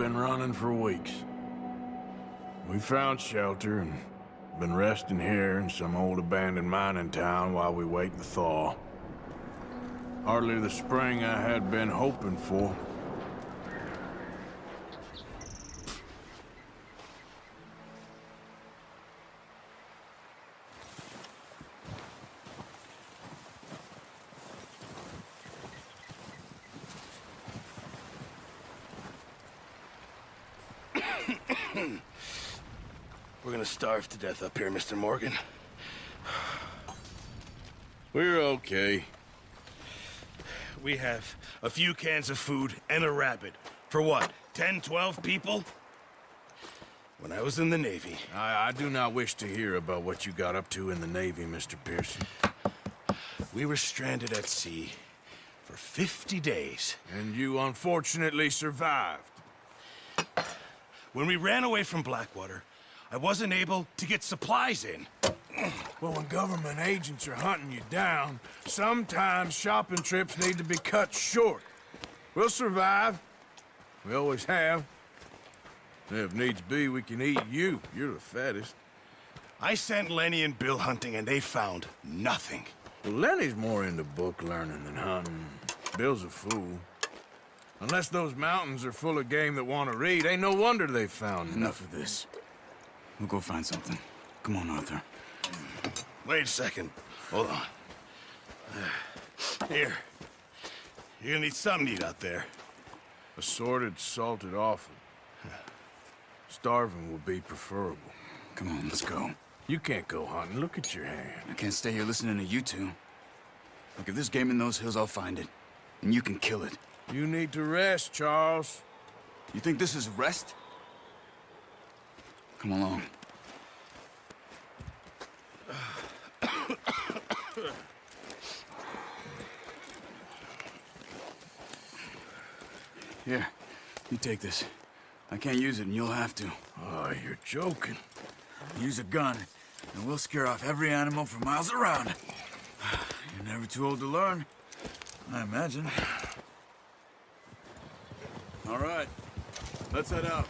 been running for weeks. We found shelter and been resting here in some old abandoned mining town while we wait the thaw. Hardly the spring I had been hoping for. We're gonna starve to death up here, Mr. Morgan. We're okay. We have a few cans of food and a rabbit. For what, 10, 12 people? When I was in the Navy... I do not wish to hear about what you got up to in the Navy, Mr. Pearson. We were stranded at sea for 50 days. And you unfortunately survived. When we ran away from Blackwater, I wasn't able to get supplies in. Well, when government agents are hunting you down, sometimes shopping trips need to be cut short. We'll survive. We always have. If needs be, we can eat you. You're the fattest. I sent Lenny and Bill hunting, and they found nothing. Well, Lenny's more into book learning than hunting. Bill's a fool. Unless those mountains are full of game that want to read, ain't no wonder they found Enough of this. We'll go find something. Come on, Arthur. Wait a second. Hold on. Here. You're gonna need something to eat out there. Assorted, salted offal. Starving would be preferable. Come on, let's go. You can't go hunting. Look at your hand. I can't stay here listening to you two. Look, if there's game in those hills, I'll find it. And you can kill it. You need to rest, Charles. You think this is rest? Come along. Here, you take this. I can't use it, and you'll have to. Oh, you're joking. Use a gun, and we'll scare off every animal for miles around. You're never too old to learn, I imagine. All right, let's head out.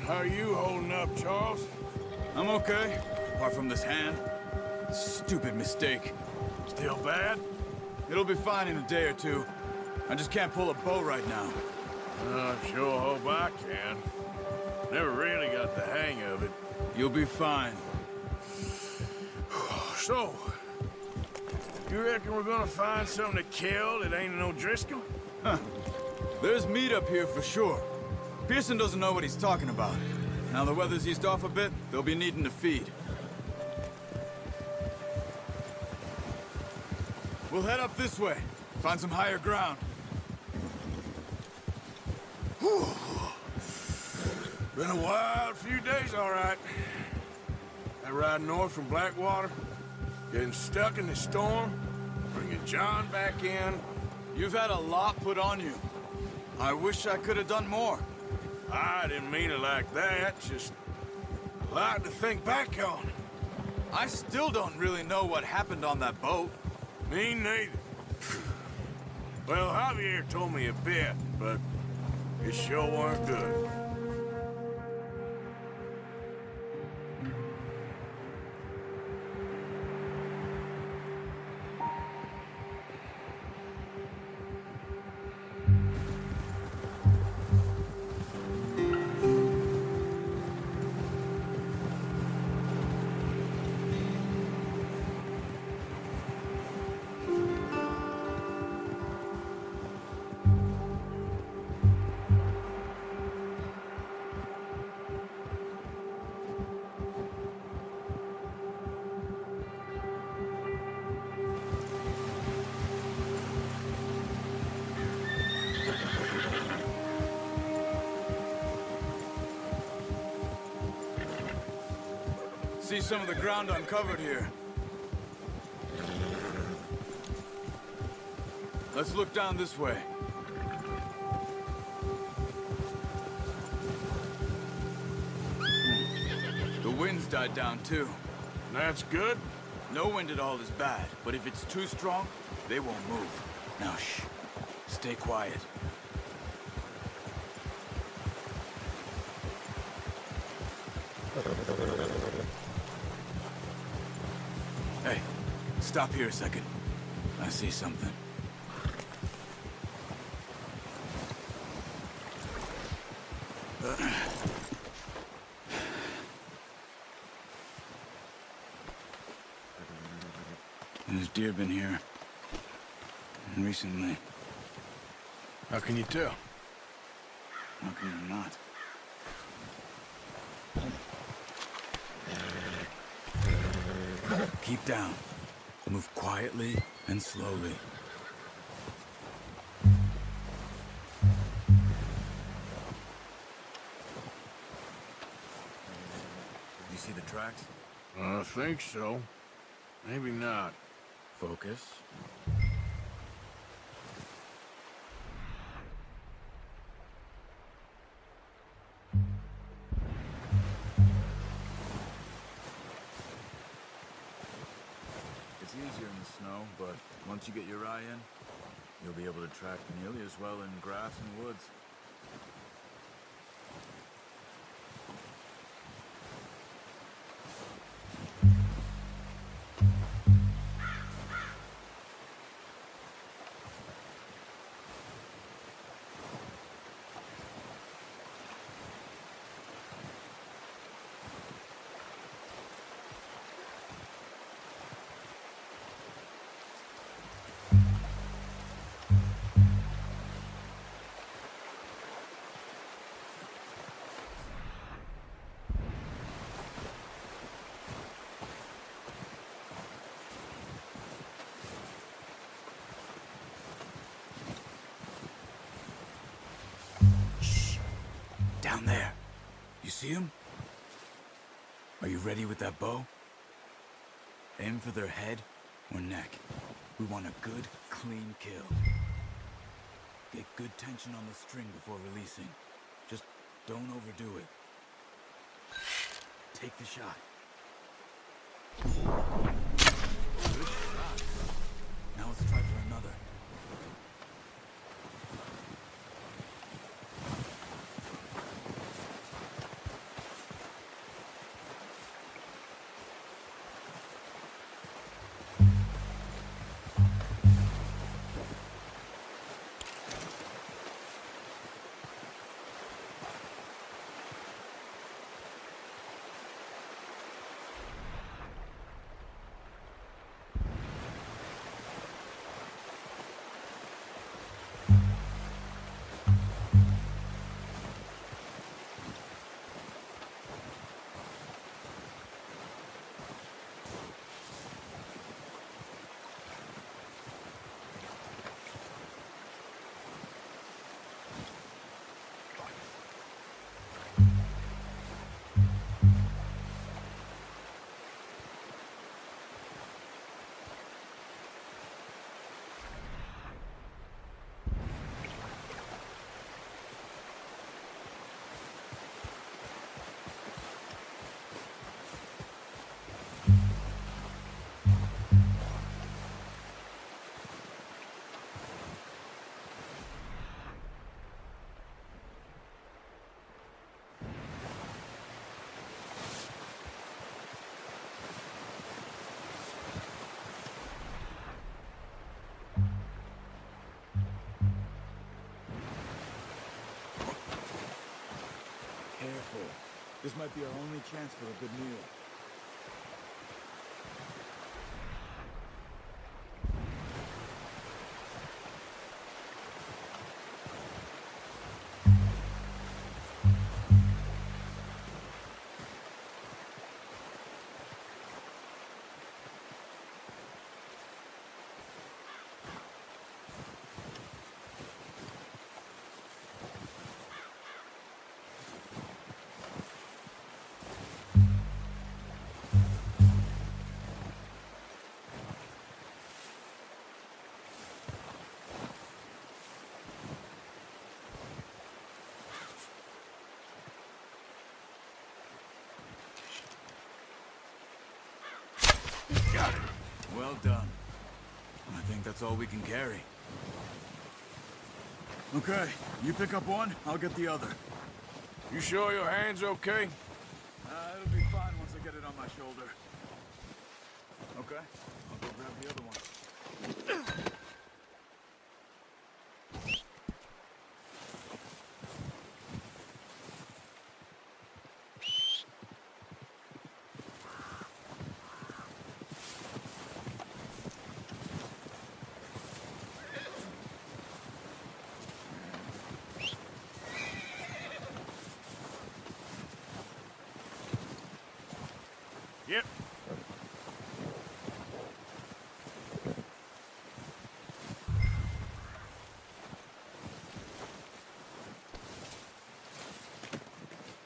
How are you holding up, Charles? I'm okay, apart from this hand. Stupid mistake. Still bad? It'll be fine in a day or two. I just can't pull a bow right now. I sure hope I can. Never really got the hang of it. You'll be fine. So, you reckon we're gonna find something to kill that ain't no Driscoll? Huh. There's meat up here for sure. Pearson doesn't know what he's talking about. Now the weather's eased off a bit, they'll be needing to feed. We'll head up this way. Find some higher ground. Whew. Been a wild few days, all right. That ride north from Blackwater, getting stuck in the storm, bringing John back in. You've had a lot put on you. I wish I could have done more. I didn't mean it like that, just a lot to think back on. I still don't really know what happened on that boat. Me neither. Well, Javier told me a bit, but it sure weren't good. See some of the ground uncovered here. Let's look down this way. The wind's died down too. That's good. No wind at all is bad, but if it's too strong, they won't move. Now shh. Stay quiet. Hey, stop here a second. I see something. There's deer been here recently. How can you tell? How can you not? Keep down. Move quietly and slowly. You see the tracks? I think so. Maybe not. Focus. It's easier in the snow, but once you get your eye in, you'll be able to track nearly as well in grass and woods. Down there. You see him? Are you ready with that bow? Aim for their head or neck. We want a good, clean kill. Get good tension on the string before releasing. Just don't overdo it. Take the shot. Good shot. Now let's try for another. Careful. This might be our only chance for a good meal. Well done. I think that's all we can carry. Okay, you pick up one, I'll get the other. You sure your hand's okay? It'll be fine once I get it on my shoulder. Okay, I'll go grab the other one. Yep.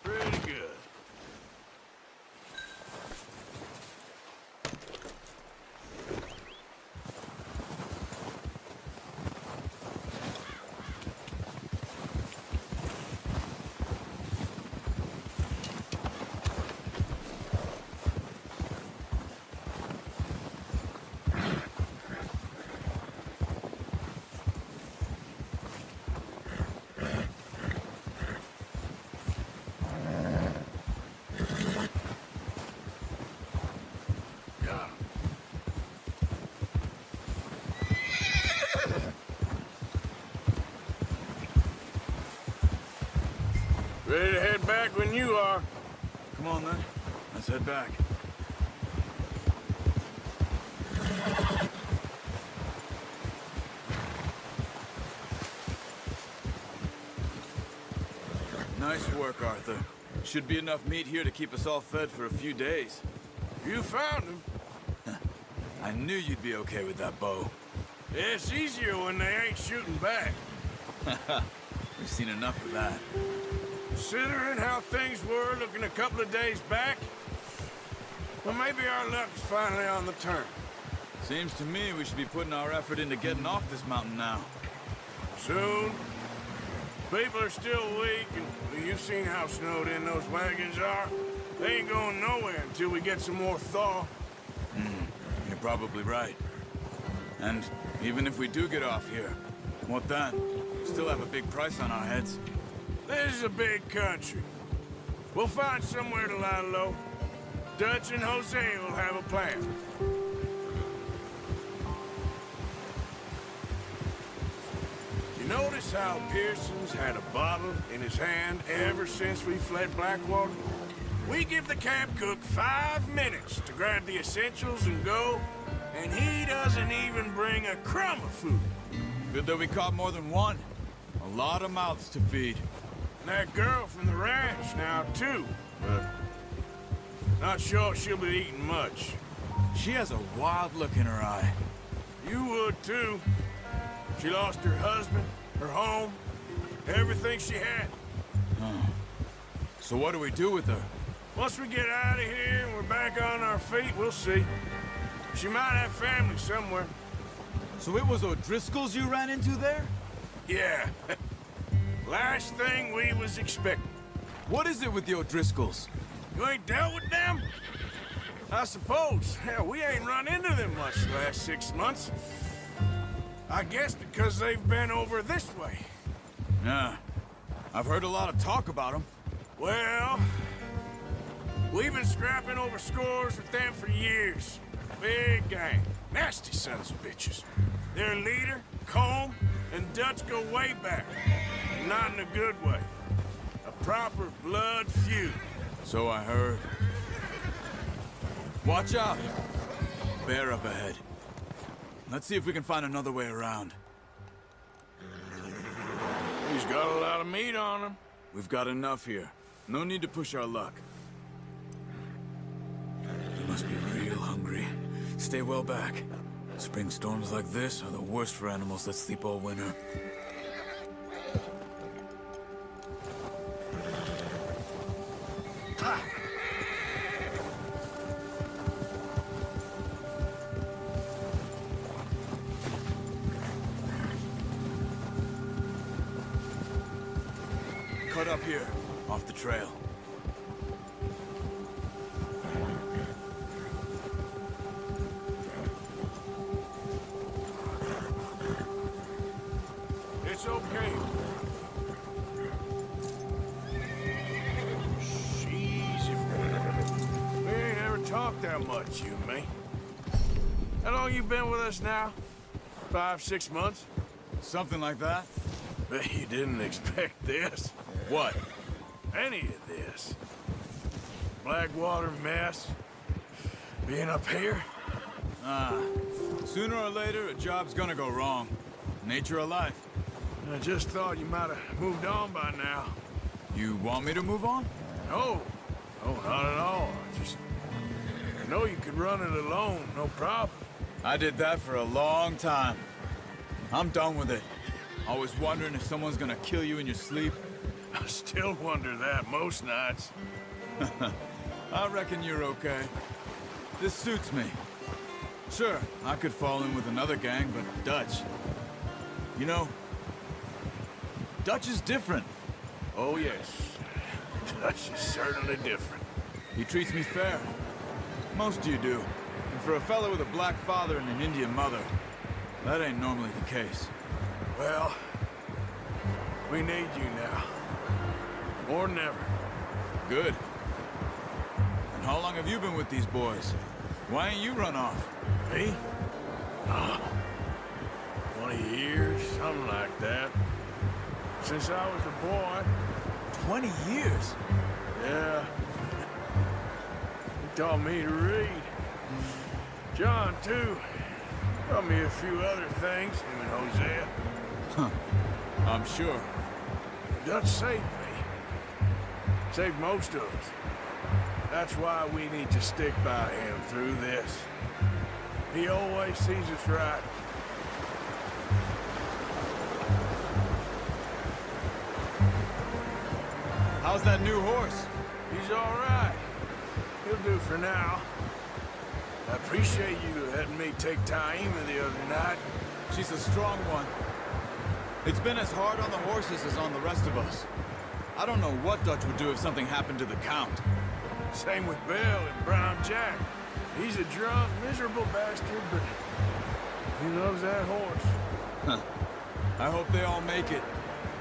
Pretty good. Ready to head back when you are. Come on then, let's head back. Nice work, Arthur. Should be enough meat here to keep us all fed for a few days. You found him. I knew you'd be okay with that bow. Yeah, it's easier when they ain't shooting back. We've seen enough of that. Considering how things were looking a couple of days back, well, maybe our luck is finally on the turn. Seems to me we should be putting our effort into getting off this mountain now. Soon. People are still weak, and well, you've seen how snowed in those wagons are. They ain't going nowhere until we get some more thaw. You're probably right. And even if we do get off here, what then? We still have a big price on our heads. This is a big country. We'll find somewhere to lie low. Dutch and Jose will have a plan. You notice how Pearson's had a bottle in his hand ever since we fled Blackwater? We give the camp cook 5 minutes to grab the essentials and go, and he doesn't even bring a crumb of food. Good that we caught more than one. A lot of mouths to feed. And that girl from the ranch now, too, but not sure she'll be eating much. She has a wild look in her eye. You would, too. She lost her husband, her home, everything she had. So what do we do with her? Once we get out of here and we're back on our feet, we'll see. She might have family somewhere. So it was O'Driscoll's you ran into there? Yeah. Last thing we was expecting. What is it with the O'Driscolls? You ain't dealt with them? I suppose. Hell, we ain't run into them much the last 6 months. I guess because they've been over this way. Yeah. I've heard a lot of talk about them. Well, we've been scrapping over scores with them for years. Big gang. Nasty sons of bitches. Their leader, Combe, and Dutch go way back. Not in a good way. A proper blood feud. So I heard. Watch out! Bear up ahead. Let's see if we can find another way around. He's got a lot of meat on him. We've got enough here. No need to push our luck. You must be real hungry. Stay well back. Spring storms like this are the worst for animals that sleep all winter. Ha! Cut up here, off the trail. okay. Easy. We ain't ever talked that much, you and me. How long you been with us now? 5, 6 months? Something like that? Bet you didn't expect this. What? Any of this. Blackwater mess. Being up here? Sooner or later, a job's gonna go wrong. Nature of life. I just thought you might have moved on by now. You want me to move on? No. No, not at all. I know you could run it alone, no problem. I did that for a long time. I'm done with it. Always wondering if someone's gonna kill you in your sleep. I still wonder that most nights. I reckon you're okay. This suits me. Sure, I could fall in with another gang, but Dutch... You know, Dutch is different. Oh, yes. Dutch is certainly different. He treats me fair. Most of you do. And for a fellow with a black father and an Indian mother, that ain't normally the case. Well, we need you now. More than ever. Good. And how long have you been with these boys? Why ain't you run off? Me? 20 years, something like that. Since I was a boy. 20 years? Yeah. He taught me to read. John, too. Taught me a few other things, him and Hosea. Huh. I'm sure. Dutch saved me. Saved most of us. That's why we need to stick by him through this. He always sees us right. How's that new horse? He's all right. He'll do for now. I appreciate you letting me take Taima the other night. She's a strong one. It's been as hard on the horses as on the rest of us. I don't know what Dutch would do if something happened to the Count. Same with Bill and Brown Jack. He's a drunk, miserable bastard, but he loves that horse. Huh. I hope they all make it.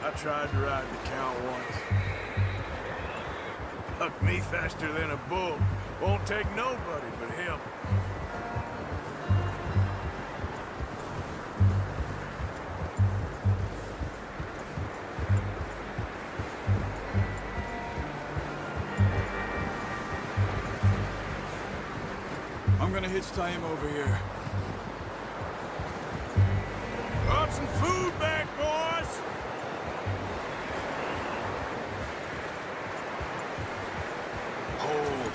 I tried to ride the Count once. Bucked me faster than a bull. Won't take nobody but him. I'm gonna hitch Taima over here. Brought some food back, boys! Hold.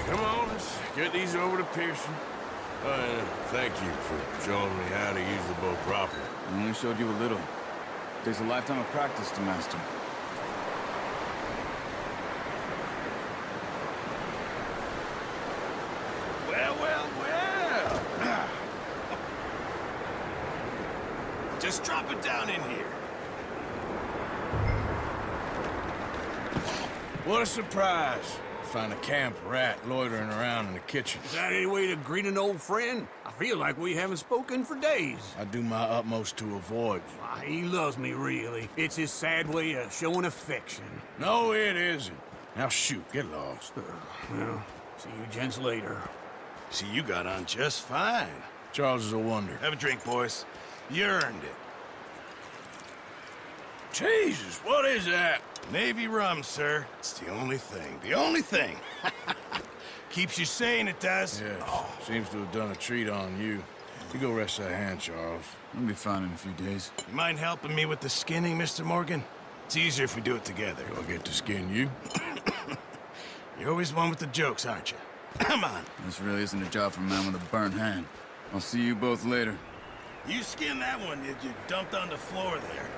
Come on, let's get these over to Pearson. Thank you for showing me how to use the bow properly. I only showed you a little. Takes a lifetime of practice to master. Well. Just drop it down in here. What a surprise. Find a camp rat loitering around in the kitchen. Is that any way to greet an old friend? I feel like we haven't spoken for days. I do my utmost to avoid you. Why, he loves me, really. It's his sad way of showing affection. No, it isn't. Now shoot, get lost. Well, see you gents later. See, you got on just fine. Charles is a wonder. Have a drink, boys. You earned it. Jesus, what is that? Navy rum, sir. It's the only thing. The only thing. Keeps you sane, it does. Yes, seems to have done a treat on you. You go rest that hand, Charles. I'll be fine in a few days. You mind helping me with the skinning, Mr. Morgan? It's easier if we do it together. Do I get to skin you? You're always one with the jokes, aren't you? Come on. This really isn't a job for a man with a burnt hand. I'll see you both later. You skinned that one that you dumped on the floor there.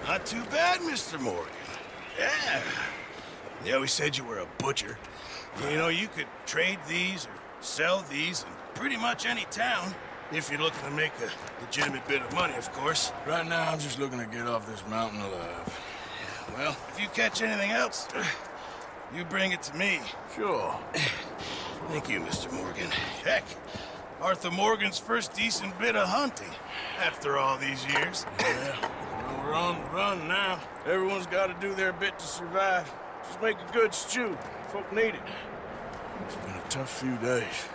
Not too bad, Mr. Morgan. Yeah. They always said you were a butcher. You know, you could trade these or sell these in pretty much any town, if you're looking to make a legitimate bit of money, of course. Right now, I'm just looking to get off this mountain alive. Well, if you catch anything else, you bring it to me. Sure. Thank you, Mr. Morgan. Heck, Arthur Morgan's first decent bit of hunting after all these years. Yeah, well, we're on the run now. Everyone's got to do their bit to survive. Just make a good stew. Folk need it. It's been a tough few days.